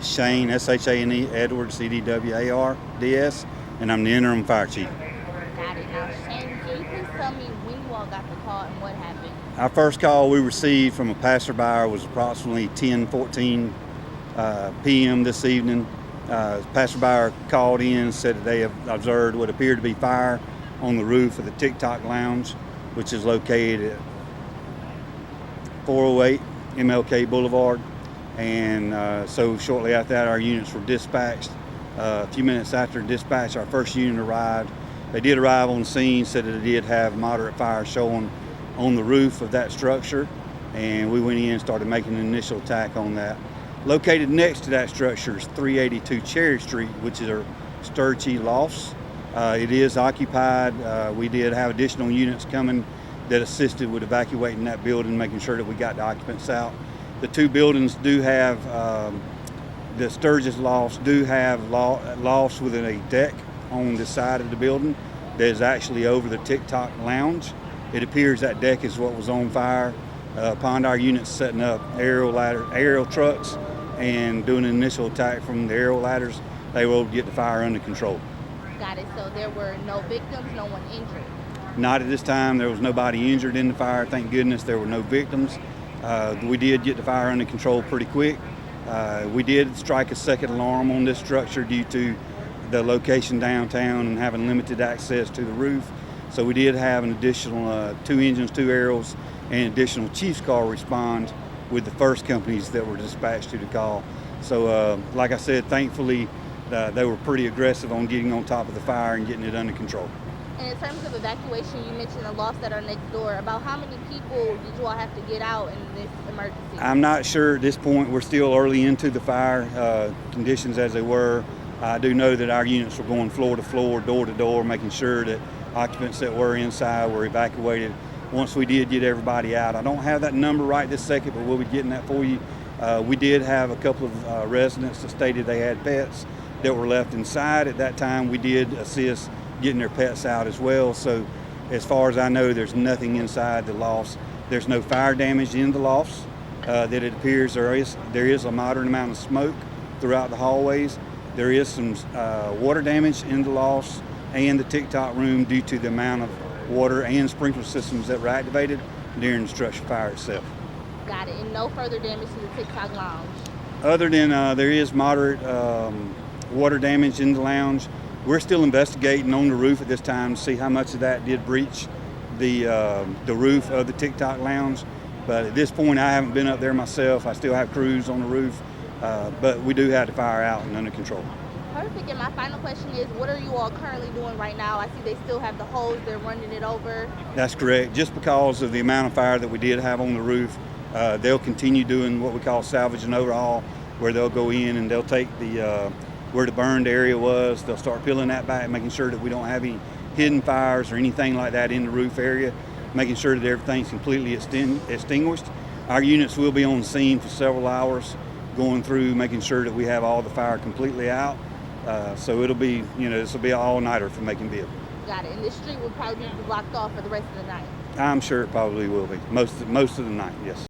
It's Shane, S-H-A-N-E, Edwards, E-D-W-A-R-D-S, and I'm the interim fire chief. Got it. Now, Shane, can you please tell me when you all got the call and what happened? Our first call we received from a passerby was approximately 10:14 p.m. this evening. Passerby called in and said that they have observed what appeared to be fire on the roof of the Tic Toc Lounge, which is located at 408 MLK Boulevard. And so shortly after that, our units were dispatched. A few minutes after dispatch, our first unit arrived. They did arrive on scene, said that they did have moderate fire showing on the roof of that structure, and we went in and started making an initial attack on that. Located next to that structure is 382 Cherry Street, which is our Sturgey lofts. It is occupied. We did have additional units coming that assisted with evacuating that building, making sure that we got the occupants out. The two buildings do have, the Sturgis lofts do have lofts with a deck on the side of the building that is actually over the Tic Toc Lounge. It appears that deck is what was on fire. Upon our units setting up aerial trucks and doing an initial attack from the aerial ladders, they were able to get the fire under control. Got it. So there were no victims, no one injured? Not at this time. There was nobody injured in the fire. Thank goodness there were no victims. We did get the fire under control pretty quick. We did strike a second alarm on this structure due to the location downtown and having limited access to the roof. So we did have an additional 2 engines, 2 aerials, and additional chief's car respond with the first companies that were dispatched to the call. So like I said, thankfully they were pretty aggressive on getting on top of the fire and getting it under control. And in terms of evacuation, you mentioned the lofts that are next door. About how many people did you all have to get out in this emergency? I'm not sure at this point. We're still early into the fire conditions as they were. I do know that our units were going floor to floor, door to door, making sure that occupants that were inside were evacuated once we did get everybody out. I don't have that number right this second, but we'll be getting that for you. We did have a couple of residents that stated they had pets that were left inside. At that time, we did assist getting their pets out as well. So as far as I know, there's nothing inside the lofts. There's no fire damage in the lofts. That it appears there is a moderate amount of smoke throughout the hallways. There is some water damage in the lofts and the Tic Toc Room due to the amount of water and sprinkler systems that were activated during the structure fire itself. Got it. And no further damage to the Tic Toc Lounge? Other than there is moderate water damage in the lounge. We're still investigating on the roof at this time to see how much of that did breach the roof of the Tic Toc Lounge. But at this point, I haven't been up there myself. I still have crews on the roof, but we do have the fire out and under control. Perfect. And my final question is, what are you all currently doing right now? I see they still have the hose. They're running it over. That's correct. Just because of the amount of fire that we did have on the roof, they'll continue doing what we call salvage and overhaul, where they'll go in and they'll take the where the burned area was. They'll start peeling that back, making sure that we don't have any hidden fires or anything like that in the roof area, making sure that everything's completely extinguished. Our units will be on scene for several hours, going through, making sure that we have all the fire completely out. So it'll be, this will be an all-nighter for Maconville. Got it. And this street will probably be blocked off for the rest of the night? I'm sure it probably will be, most of the night, yes.